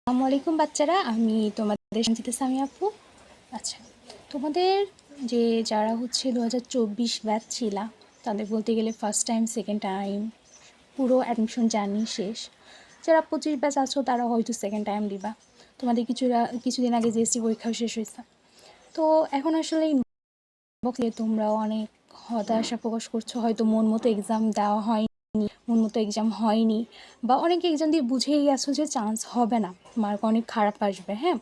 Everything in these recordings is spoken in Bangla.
আসসালামু আলাইকুম বাচ্চারা, আমি তোমাদের সঞ্চিতা সামি আপু। আচ্ছা, তোমাদের যে যারা হচ্ছে 2024 ব্যাচ ছিলা, তাদের বলতে গেলে ফার্স্ট টাইম সেকেন্ড টাইম পুরো অ্যাডমিশন জার্নি শেষ। যারা 25 ব্যাচ আছো তারা হয়তো সেকেন্ড টাইম দিবা। তোমাদের কিছুদিন আগে জিএসটি পরীক্ষাও শেষ হয়েছে। তো এখন আসলে বকলে তোমরাও অনেক হতাশা প্রকাশ করছো, হয়তো মন মতো এক্সাম দেওয়া হয়নি, মন মতো এক্সাম হয়নি, বা অনেকে এক্সাম দিয়ে বুঝেই গেছো যে চান্স হবে না, মার্ক অনেক খারাপ আসবে। হ্যাঁ,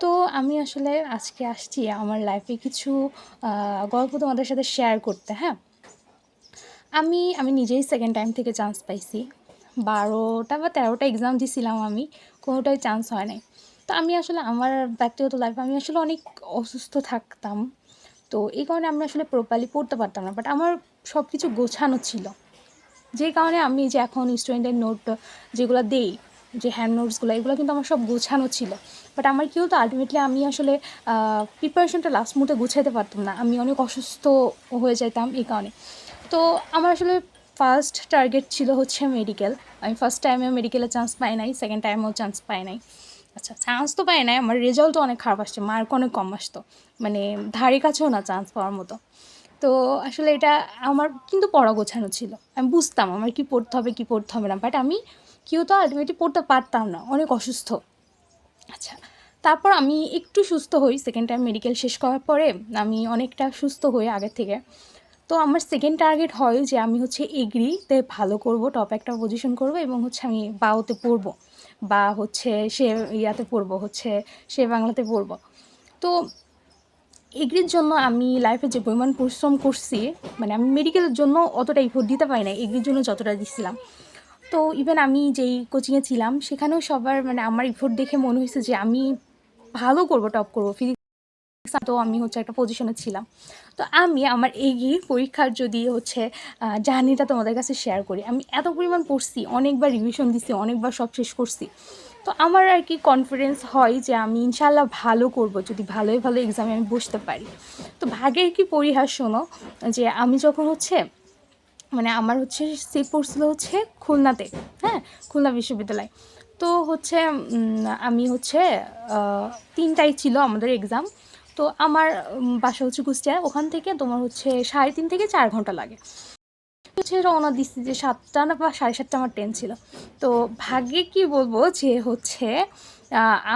তো আমি আসলে আজকে আসছি আমার লাইফে কিছু গল্প তোমাদের সাথে শেয়ার করতে। হ্যাঁ, আমি নিজেই সেকেন্ড টাইম থেকে চান্স পাইছি। 12টা বা 13টা এক্সাম দিয়েছিলাম, আমি কোনোটাই চান্স হয় নাই। তো আমি আসলে আমার ব্যক্তিগত লাইফে আমি আসলে অনেক অসুস্থ থাকতাম, তো এই কারণে আমি আসলে প্রপারলি পড়তে পারতাম না, বাট আমার সব কিছু গোছানো ছিল, যে কারণে আমি যে এখন স্টুডেন্টের নোট যেগুলো দেই, যে হ্যান্ড নোটসগুলো, এগুলো কিন্তু আমার সব গোছানো ছিল। বাট আমার কী হতো, আলটিমেটলি আমি আসলে প্রিপারেশনটা লাস্ট মুহূর্তে গুছাইতে পারতাম না, আমি অনেক অসুস্থ হয়ে যেতাম এই কারণে। তো আমার আসলে ফার্স্ট টার্গেট ছিল হচ্ছে মেডিকেল। আমি ফার্স্ট টাইমে মেডিকেলে চান্স পাই নাই, সেকেন্ড টাইমেও চান্স পাই নাই। আচ্ছা, চান্স তো পাই নাই, আমার রেজাল্টও অনেক খারাপ আসছে, মার্ক অনেক কম আসতো, মানে ধারে কাছেও না চান্স পাওয়ার মতো। তো আসলে এটা আমার কিন্তু পড়া গোছানো ছিল, আমি বুঝতাম আমার কি পড়তে হবে কি পড়তে হবে না, বাট আমি কেউ তো আলটিমেটলি পড়তে পারতাম না, অনেক অসুস্থ। আচ্ছা, তারপর আমি একটু সুস্থ হই, সেকেন্ড টাইম মেডিকেল শেষ করার পরে আমি অনেকটা সুস্থ হই আগের থেকে। তো আমার সেকেন্ড টার্গেট হয় যে আমি হচ্ছে এগ্রিতে ভালো করব, টপ একটা পজিশন করব, এবং হচ্ছে আমি বাওতে পড়বো, বা হচ্ছে ইয়াতে পড়বো, হচ্ছে সে বাংলাতে পড়বো। তো এগ্রির জন্য আমি লাইফে যে পরিমাণ পরিশ্রম করছি, মানে আমি মেডিকেলের জন্য অতটা ইফোর্ট দিতে পারি না, এগ্রির জন্য যতটা দিচ্ছিলাম। তো ইভেন আমি যেই কোচিংয়ে ছিলাম সেখানেও সবার মানে আমার ইফোর্ট দেখে মনে হয়েছে যে আমি ভালো করব, টপ করবো ফিজিক্স, তো আমি হচ্ছে একটা পজিশনে ছিলাম। তো আমি আমার এগিয়ে পরীক্ষার যদি হচ্ছে জার্নিটা তোমাদের কাছে শেয়ার করি, আমি এত পরিমাণ পড়ছি, অনেকবার রিভিশন দিছি, অনেকবার সব শেষ করছি। তো আমার আর কি কনফিডেন্স হয় যে আমি ইনশাল্লাহ ভালো করব, যদি ভালোই ভালো এক্সামে আমি বসতে পারি। তো ভাগের কি পরিহাস শোনো, যে আমি যখন হচ্ছে মানে আমার হচ্ছে সিট পড়ছিল হচ্ছে খুলনাতে, হ্যাঁ, খুলনা বিশ্ববিদ্যালয়। তো হচ্ছে আমি হচ্ছে 3টায় ছিল আমাদের এক্সাম। তো আমার বাসা হচ্ছে কুষ্টিয়া, ওখান থেকে তোমার হচ্ছে 3.5 থেকে 4 ঘন্টা লাগে। হচ্ছে রওনা দিচ্ছি যে 7টা না বা 7:30 আমার ট্রেন ছিল। তো ভাগ্যে কি বলবো যে হচ্ছে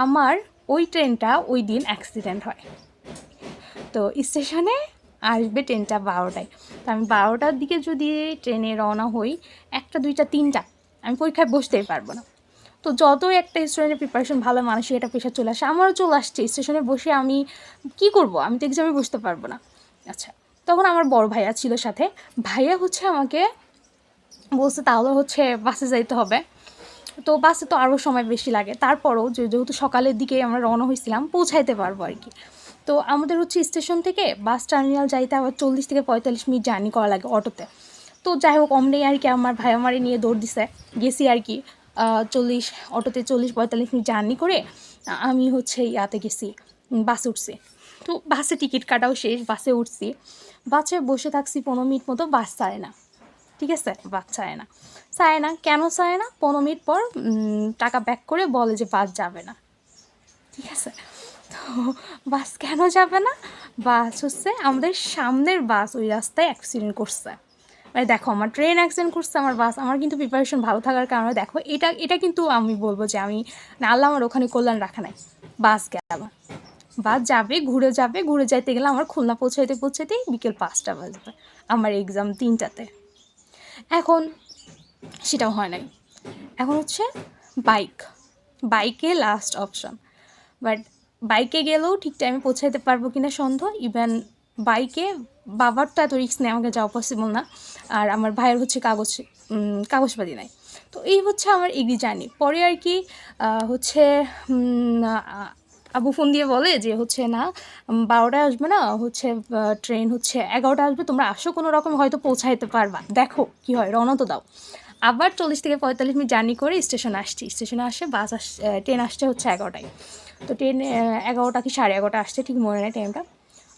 আমার ওই ট্রেনটা ওই দিন অ্যাক্সিডেন্ট হয়। তো স্টেশনে আসবে ট্রেনটা 12টায়। তো আমি 12টার দিকে যদি ট্রেনে রওনা হই, 1টা 2টা 3টা, আমি পরীক্ষায় বসতেই পারবো না। তো যতই একটা স্টুডেন্টের প্রিপারেশন ভালো, মানুষের এটা প্রেশার চলে আসে, আমারও চলে আসছে, স্টেশনে বসে আমি কি করব, আমি তো এক্সামে বসতে পারবো না। আচ্ছা, তখন আমার বড় ভাইয়া ছিল সাথে, ভাইয়া হচ্ছে আমাকে বলছে তাহলে হচ্ছে বাসে যাইতে হবে। তো বাসে তো আরও সময় বেশি লাগে, তারপরও যেহেতু সকালের দিকে আমরা রওনা হয়েছিলাম, পৌঁছাইতে পারবো আর কি। তো আমাদের হচ্ছে স্টেশন থেকে বাস টার্মিনাল যাইতে আবার 40 থেকে 45 মিনিট জার্নি করা লাগে অটোতে। তো যাই হোক, অমনি আর কি আমার ভাই আমারে নিয়ে দৌড় দিছে, গেছি আর কি। 40 অটোতে 40-45 মিনিট জার্নি করে আমি হচ্ছে ইয়াতে গেছি, বাসে উঠছি। তো বাসে টিকিট কাটাও শেষ, বাসে উঠছি, বাসে বসে থাকছি 15 মিনিট মতো, বাস ছাড়ে না। ঠিক আছে, বাস ছাড়ে না, ছাড়ে না কেন ছাড়ে না, 15 মিনিট পর টাকা ব্যাক করে বলে যে বাস যাবে না। ঠিক আছে, তো বাস কেন যাবে না, বাস হচ্ছে আমাদের সামনের বাস ওই রাস্তায় অ্যাক্সিডেন্ট করছে। মানে দেখো, আমার ট্রেন অ্যাক্সিডেন্ট করছে, আমার বাস, আমার কিন্তু প্রিপারেশন ভালো থাকার কারণে দেখো এটা এটা কিন্তু আমি বলবো যে আমি না, আল্লাহ আমার ওখানে কল্যাণ রাখা নাই। বাস গেল, বাস যাবে, ঘুরে যাইতে গেলে আমার খুলনা পৌঁছাইতেই বিকেল 5টা বাজবে, আমার এক্সাম 3টাতে। এখন সেটাও হয় নাই, এখন হচ্ছে বাইকে লাস্ট অপশন। বাট বাইকে গেলেও ঠিক টাইমে পৌঁছাইতে পারবো কিনা সন্দেহ। ইভেন বাইকে বাবার তো এত রিস্ক নেই, আমাকে যাওয়া পসিবল না, আর আমার ভাইয়ের হচ্ছে কাগজপাতি নাই। তো এই হচ্ছে আমার এগ্রি জার্নি। পরে আর কি হচ্ছে আবু ফোন দিয়ে বলে যে হচ্ছে না, 12টায় আসবে না, হচ্ছে ট্রেন হচ্ছে 11টায় আসবে, তোমরা আসো কোনো রকম, হয়তো পৌঁছাইতে পারবা, দেখো কি হয়, রওনা তো দাও। আবার 40 থেকে 45 মিনিট জার্নি করে স্টেশনে আসছি, স্টেশনে আসে বাস ট্রেন আসছে হচ্ছে 11টায়। তো ট্রেন 11টা কি 11:30 আসছে, ঠিক মনে নেই টাইমটা।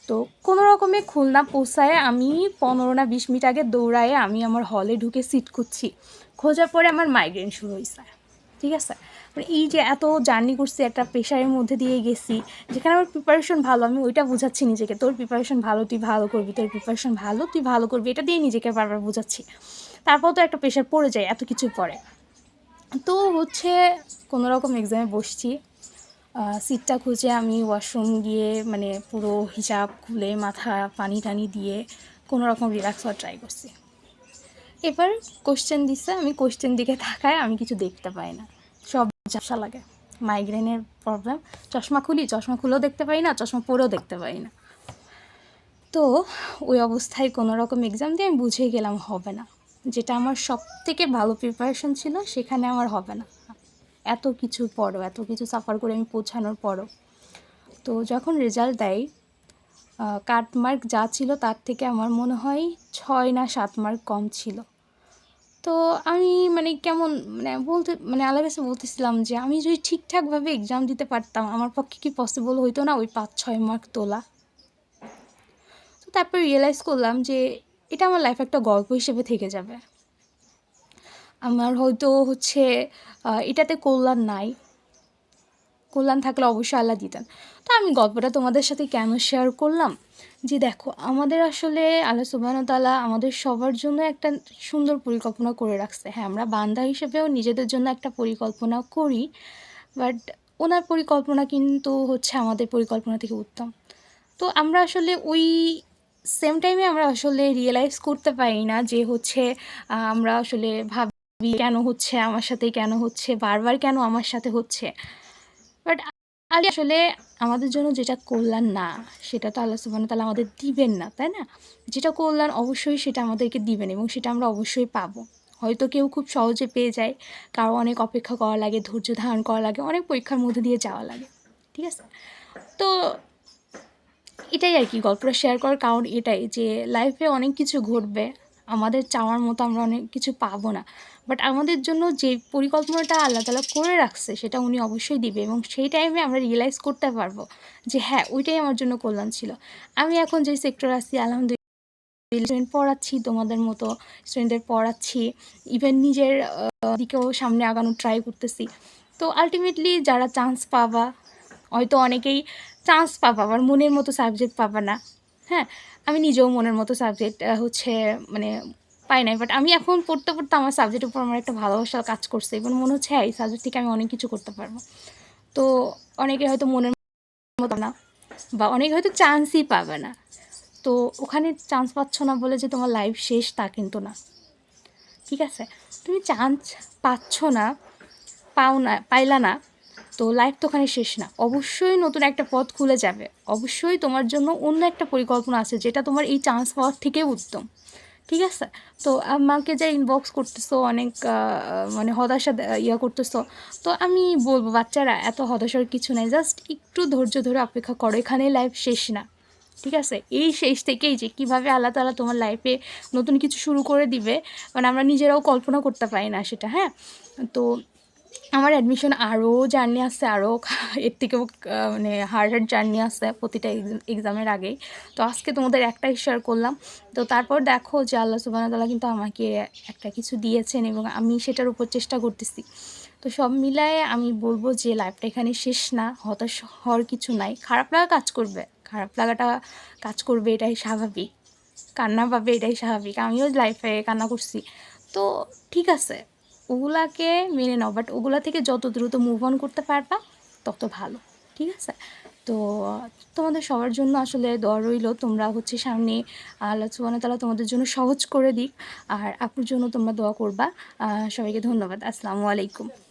তো কোনো রকমে খুলনা পৌঁছায় আমি 15 না 20 মিনিট আগে দৌড়ায় আমি আমার হলে ঢুকে সিট খুঁজছি, খোঁজার পরে আমার মাইগ্রেন শুরু হয়েছে। ঠিক আছে, মানে এই যে এত জার্নি করছি, একটা প্রেশারের মধ্যে দিয়ে গেছি, যেখানে আমার প্রিপারেশন ভালো, আমি ওইটা বোঝাচ্ছি নিজেকে, তোর প্রিপারেশন ভালো, তুই ভালো করবি, তোর প্রিপারেশন ভালো, তুই ভালো করবি, এটা দিয়ে নিজেকে বারবার বোঝাচ্ছি। তারপর তো একটা প্রেশার পড়ে যায় এত কিছু পরে। তো হচ্ছে কোনো রকম এক্সামে বসছি, সিটটা খুঁজে আমি ওয়াশরুম গিয়ে মানে পুরো হিজাব খুলে মাথা পানি টানি দিয়ে কোনো রকম রিল্যাক্স হওয়ার ট্রাই করছি। এবার কোশ্চেন দিচ্ছে, আমি কোশ্চেন দিকে তাকায়, আমি কিছু দেখতে পাই না, সব ঝাপসা লাগে, মাইগ্রেনের প্রবলেম। চশমা খুলি, চশমা খুলেও দেখতে পাই না, চশমা পরেও দেখতে পাই না। তো ওই অবস্থায় কোনো রকম এক্সাম দিয়ে আমি বুঝে গেলাম হবে না, যেটা আমার সব থেকে ভালো প্রিপারেশন ছিল সেখানে আমার হবে না, এত কিছু পরও, এত কিছু সাফার করে আমি পৌঁছানোর পরও। তো যখন রেজাল্ট দেয়, কাট মার্ক যা ছিল তার থেকে আমার মনে হয় 6 না 7 মার্ক কম ছিল। তো আমি মানে কেমন মানে আল্লাহর কাছে বলতেছিলাম যে আমি যদি ঠিকঠাকভাবে এক্সাম দিতে পারতাম, আমার পক্ষে কি পসিবল হইতো না ওই 5-6 মার্ক তোলা। তো তারপর রিয়েলাইজ করলাম যে এটা আমার লাইফে একটা গল্প হিসেবে থেকে যাবে। আমার হয়তো হচ্ছে এটাতে কল্যাণ নাই, কল্যাণ থাকলে অবশ্যই আল্লাহ দিতেন। তো আমি গল্পটা তোমাদের সাথে কেন শেয়ার করলাম, যে দেখো আমাদের আসলে আল্লাহ সুবহানাহু ওয়া তাআলা আমাদের সবার জন্য একটা সুন্দর পরিকল্পনা করে রাখছে। হ্যাঁ, আমরা বান্দা হিসেবেও নিজেদের জন্য একটা পরিকল্পনা করি, বাট ওনার পরিকল্পনা কিন্তু হচ্ছে আমাদের পরিকল্পনা থেকে উত্তম। তো আমরা আসলে ওই সেম টাইমে আমরা আসলে রিয়েলাইজ করতে পারি না যে হচ্ছে আমরা আসলে ভাবি কেন হচ্ছে আমার সাথে, কেন হচ্ছে বারবার, কেন আমার সাথে হচ্ছে। বাট আসলে আমাদের জন্য যেটা কল্যাণ না, সেটা তো আল্লাহ সুবহানাহু ওয়া তাআলা আমাদের দিবেন না, তাই না? যেটা কল্যাণ অবশ্যই সেটা আমাদেরকে দিবেন এবং সেটা আমরা অবশ্যই পাবো। হয়তো কেউ খুব সহজে পেয়ে যায়, কারো অনেক অপেক্ষা করা লাগে, ধৈর্য ধারণ করা লাগে, অনেক পরীক্ষার মধ্যে দিয়ে যাওয়া লাগে, ঠিক আছে? তো এটাই আর কি, গল্পটা শেয়ার করার কারণ এটাই যে লাইফে অনেক কিছু ঘটবে, আমাদের চাওয়ার মতো আমরা অনেক কিছু পাবো না, বাট আমাদের জন্য যে পরিকল্পনাটা আল্লাহ তাআলা করে রাখছে সেটা উনি অবশ্যই দিবে এবং সেই টাইমে আমরা রিয়েলাইজ করতে পারবো যে হ্যাঁ, ওইটাই আমার জন্য কল্যাণ ছিল। আমি এখন যে সেক্টর আছি আলহামদুলিল্লাহ, স্টুডেন্ট পড়াচ্ছি, তোমাদের মতো স্টুডেন্টদের পড়াচ্ছি, ইভেন নিজের দিকেও সামনে আগানোর ট্রাই করতেছি। তো আলটিমেটলি যারা চান্স পাবা, হয়তো অনেকেই চান্স পাবা আবার মনের মতো সাবজেক্ট পাবা না। হ্যাঁ, আমি নিজেও মনের মতো সাবজেক্ট হচ্ছে মানে পাই নাই, বাট আমি এখন পড়তে পড়তে আমার সাবজেক্টের উপর আমার একটা ভালোবাসা কাজ করছে এবং মনে হচ্ছে হ্যাঁ, এই সাবজেক্ট থেকে আমি অনেক কিছু করতে পারবো। তো অনেকে হয়তো মনের মতো না, বা অনেকে হয়তো চান্সই পাবে না। তো ওখানে চান্স পাচ্ছ না বলে যে তোমার লাইফ শেষ তা কিন্তু না, ঠিক আছে? তুমি চান্স পাচ্ছ না, পাইলা না, তো লাইফ তো ওখানে শেষ না, অবশ্যই নতুন একটা পথ খুলে যাবে, অবশ্যই তোমার জন্য অন্য একটা পরিকল্পনা আছে যেটা তোমার এই চান্স পাওয়ার থেকে উত্তম, ঠিক আছে? তো আমাকে যা ইনবক্স করতেছো অনেক মানে হতাশা করতেছো, তো আমি বলবো বাচ্চারা এত হতাশার কিছু নেই, জাস্ট একটু ধৈর্য ধরে অপেক্ষা করো, এখানে লাইফ শেষ না, ঠিক আছে? এই শেষ থেকেই যে কীভাবে আল্লাহ তাআলা তোমার লাইফে নতুন কিছু শুরু করে দিবে, মানে আমরা নিজেরাও কল্পনা করতে পারি না সেটা। হ্যাঁ, তো আমার অ্যাডমিশন আরও জার্নি আছে, আরও এর থেকেও মানে হার্ড জার্নি আছে প্রতিটা এক্সামের আগেই। তো আজকে তোমাদের একটাই শেয়ার করলাম। তো তারপর দেখো যে আল্লাহ সুবহানাহু ওয়া তাআলা কিন্তু আমাকে একটা কিছু দিয়েছেন এবং আমি সেটার উপর চেষ্টা করতেছি। তো সব মিলায়ে আমি বলবো যে লাইফটা এখানে শেষ না, হতাশ হওয়ার কিছু নাই। খারাপ লাগা কাজ করবে, খারাপ লাগাটা কাজ করবে, এটাই স্বাভাবিক। কান্না পাবে, এটাই স্বাভাবিক। আমিও লাইফে কান্না করছি, তো ঠিক আছে, ওগুলাকে মেনে নাও, বাট ওগুলা থেকে যত দ্রুত মুভ অন করতে পারবা তত ভালো, ঠিক আছে? তো তোমাদের সবার জন্য আসলে দোয়া রইল, তোমরা হচ্ছে সামনে আল্লাহ সুবহানাহু ওয়া তাআলা তোমাদের জন্য সহজ করে দিক, আর আপুর জন্য তোমরা দোয়া করবা। সবাইকে ধন্যবাদ। আসসালামু আলাইকুম।